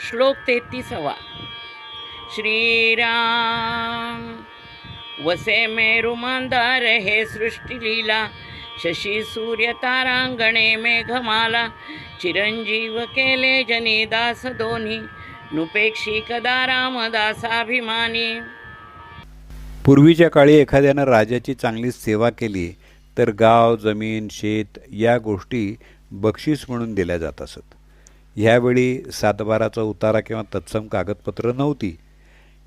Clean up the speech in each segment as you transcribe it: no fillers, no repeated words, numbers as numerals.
श्लोक 33. श्रीराम वसे मेरु मंदार हे सृष्टी लीला, शशी सूर्य तारांगणे मेघमाला, चिरंजीव केले जनी दास दोन्ही, नुपेक्षी कदा रामदासाभिमानी. पूर्वीच्या काळी एखाद्यानं राजाची चांगली सेवा केली तर गाव, जमीन, शेत या गोष्टी बक्षीस म्हणून दिल्या जात असत. ह्यावेळी सातबाराचा उतारा किंवा तत्सम कागदपत्र नव्हती.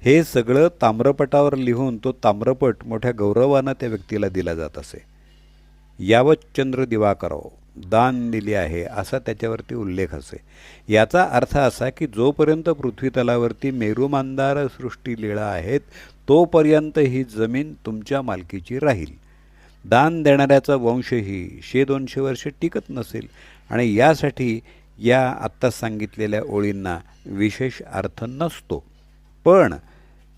हे सगळं ताम्रपटावर लिहून तो ताम्रपट मोठ्या गौरवानं त्या व्यक्तीला दिला जात असे. यावत चंद्र दिवाकराव दान दिले आहे असा त्याच्यावरती उल्लेख असे. याचा अर्थ असा की जोपर्यंत पृथ्वीतलावरती मेरुमांदार सृष्टी लीळा आहेत तोपर्यंत ही जमीन तुमच्या मालकीची राहील. दान देणाऱ्याचा वंशही 100-200 वर्ष टिकत नसेल आणि यासाठी या आत्ता सांगितलेल्या ओळींना विशेष अर्थ नसतो. पण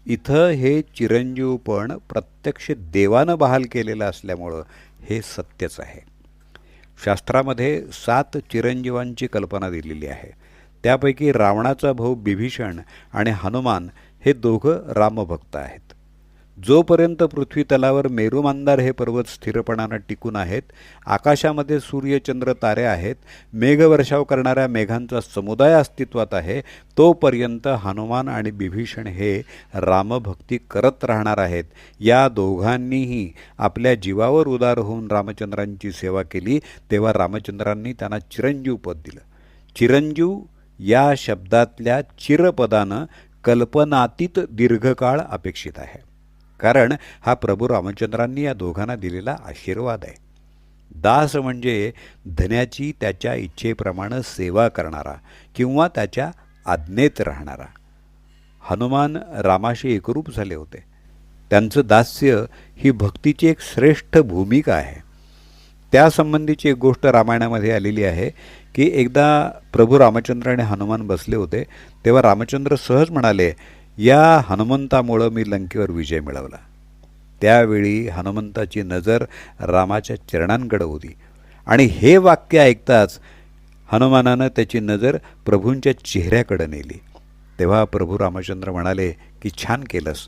इथं हे चिरंजीवपण प्रत्यक्ष देवानं बहाल केलेलं असल्यामुळं हे सत्यच आहे. शास्त्रामध्ये 7 चिरंजीवांची कल्पना दिलेली आहे. त्यापैकी रावणाचा भाऊ बिभीषण आणि हनुमान हे दोघं रामभक्त आहेत. जोपर्यंत पृथ्वीतलावर मेरुमांदार हे पर्वत स्थिरपणानं टिकून आहेत, आकाशामध्ये सूर्य, चंद्र, तारे आहेत, मेघवर्षाव करणाऱ्या मेघांचा समुदाय अस्तित्वात आहे, तोपर्यंत हनुमान आणि बिभीषण हे रामभक्ती करत राहणार आहेत. या दोघांनीही आपल्या जीवावर उदार होऊन रामचंद्रांची सेवा केली तेव्हा रामचंद्रांनी त्यांना चिरंजीव पद दिलं. चिरंजीव या शब्दातल्या चिरपदानं कल्पनातीत दीर्घकाळ अपेक्षित आहे, कारण हा प्रभू रामचंद्रांनी या दोघांना दिलेला आशीर्वाद आहे. दास म्हणजे धन्याची त्याच्या इच्छेप्रमाणे सेवा करणारा किंवा त्याच्या आज्ञेत राहणारा. हनुमान रामाशी एकरूप झाले होते. त्यांचं दास्य ही भक्तीची एक श्रेष्ठ भूमिका आहे. त्यासंबंधीची एक गोष्ट रामायणामध्ये आलेली आहे की एकदा प्रभू रामचंद्र आणि हनुमान बसले होते तेव्हा रामचंद्र सहज म्हणाले, या हनुमंतामुळं मी लंकेवर विजय मिळवला. त्यावेळी हनुमंताची नजर रामाच्या चरणांकडे होती आणि हे वाक्य ऐकताच हनुमानानं त्याची नजर प्रभूंच्या चेहऱ्याकडे नेली. तेव्हा प्रभू रामचंद्र म्हणाले की छान केलंस,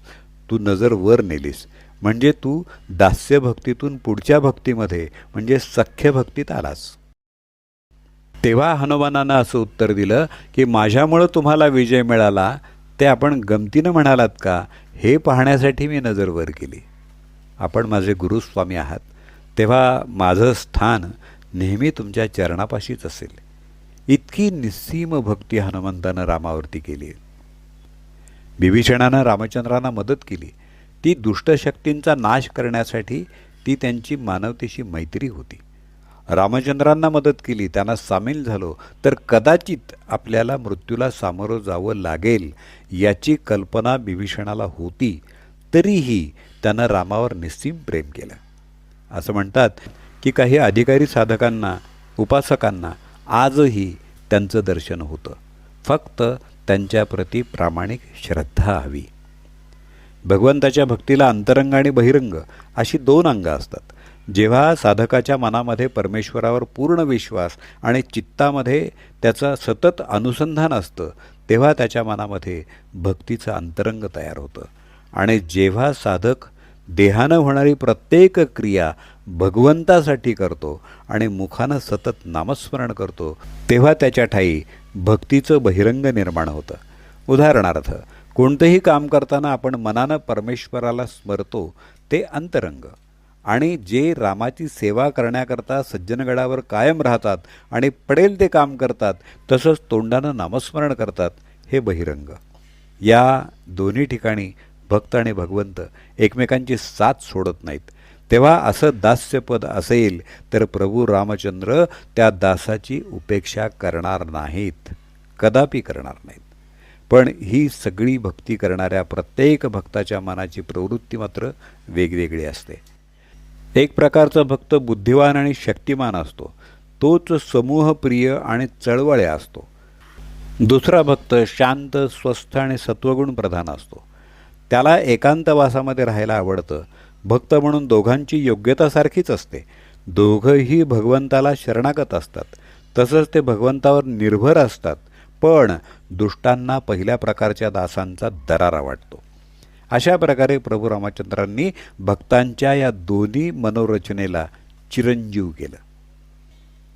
तू नजर वर नेलीस, म्हणजे तू दास्यभक्तीतून पुढच्या भक्तीमध्ये म्हणजे सख्यभक्तीत आलास. तेव्हा हनुमानानं असं उत्तर दिलं की माझ्यामुळं तुम्हाला विजय मिळाला ते आपण गमतीनं म्हणालात का, हे पाहण्यासाठी मी नजर वर केली. आपण माझे गुरुस्वामी आहात तेव्हा माझं स्थान नेहमी तुमच्या चरणापाशीच असेल. इतकी निस्सीम भक्ती हनुमंतानं रामावरती केली. बिभीषणानं रामचंद्रांना मदत केली. ती दुष्टशक्तींचा नाश करण्यासाठी ती त्यांची मानवतेशी मैत्री होती. रामचंद्रांना मदत केली, त्यांना सामील झालो तर कदाचित आपल्याला मृत्यूला सामोरं जावं लागेल याची कल्पना बिभीषणाला होती, तरीही त्यानं रामावर निस्सीम प्रेम केलं. असं म्हणतात की काही अधिकारी साधकांना, उपासकांना आजही त्यांचं दर्शन होतं, फक्त त्यांच्याप्रती प्रामाणिक श्रद्धा हवी. भगवंताच्या भक्तीला अंतरंग आणि बहिरंग अशी 2 अंगं असतात. जेव्हा साधकाच्या मनामध्ये परमेश्वरावर पूर्ण विश्वास आणि चित्तामध्ये त्याचा सतत अनुसंधान असतं तेव्हा त्याच्या मनामध्ये भक्तीचं अंतरंग तयार होतं. आणि जेव्हा साधक देहानं होणारी प्रत्येक क्रिया भगवंतासाठी करतो आणि मुखानं सतत नामस्मरण करतो तेव्हा त्याच्या ठायी भक्तीचं बहिरंग निर्माण होतं. उदाहरणार्थ, कोणतंही काम करताना आपण मनानं परमेश्वराला स्मरतो ते अंतरंग, आणि जे रामाची सेवा करण्याकरता सज्जनगडावर कायम राहतात आणि पडेल ते काम करतात तसंच तोंडानं नामस्मरण करतात हे बहिरंग. या दोन्ही ठिकाणी भक्त आणि भगवंत एकमेकांची साथ सोडत नाहीत. तेव्हा असं दास्यपद असेल तर प्रभू रामचंद्र त्या दासाची उपेक्षा करणार नाहीत, कदापि करणार नाहीत. पण ही सगळी भक्ती करणाऱ्या प्रत्येक भक्ताच्या मनाची प्रवृत्ती मात्र वेगवेगळी असते. एक प्रकारचा भक्त बुद्धिवान आणि शक्तिमान असतो, तोच समूहप्रिय आणि चळवळ्या असतो. दुसरा भक्त शांत, स्वस्थ आणि सत्वगुण प्रधान असतो. त्याला एकांतवासामध्ये राहायला आवडतं. भक्त म्हणून दोघांची योग्यता सारखीच असते. दोघंही भगवंताला शरणागत असतात, तसंच ते भगवंतावर निर्भर असतात, पण दुष्टांना पहिल्या प्रकारच्या दासांचा दरारा वाटतो. अशा प्रकारे प्रभू रामचंद्रांनी भक्तांच्या या दोन्ही मनोरचनेला चिरंजीव केलं.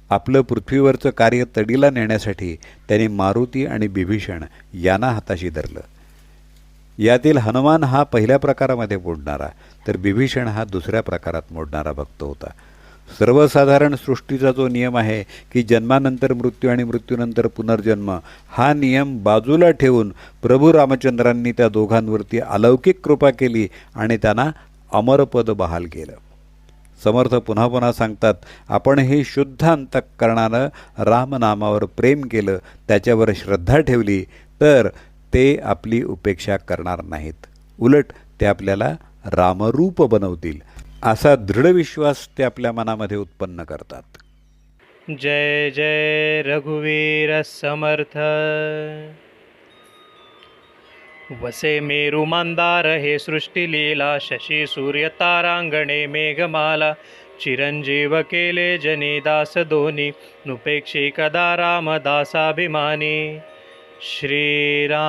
आपलं पृथ्वीवरचं कार्य तडीला नेण्यासाठी त्याने मारुती आणि बिभीषण यांना हाताशी धरलं. यातील हनुमान हा पहिल्या प्रकारामध्ये मोडणारा, तर बिभीषण हा दुसऱ्या प्रकारात मोडणारा भक्त होता. सर्वसाधारण सृष्टीचा जो नियम आहे की जन्मानंतर मृत्यू आणि मृत्यूनंतर पुनर्जन्म, हा नियम बाजूला ठेवून प्रभू रामचंद्रांनी त्या दोघांवरती अलौकिक कृपा केली आणि त्यांना अमरपद बहाल केलं. समर्थ पुन्हा पुन्हा सांगतात, आपण हे शुद्ध अंतःकरणानं रामनामावर प्रेम केलं, त्याच्यावर श्रद्धा ठेवली, तर ते आपली उपेक्षा करणार नाहीत. उलट ते आपल्याला रामरूप बनवतील, असा दृढ विश्वास ते आपल्या मनामध्ये उत्पन्न करतात. जय जय रघुवीर समर्थ. वसे मेरु मंदार हे सृष्टी लीला, शशी सूर्य तारांगणे मेघमाला. चिरंजीव केले जनी दास दोनी, नुपेक्षी कदा रामदासाभिमानी. श्रीराम.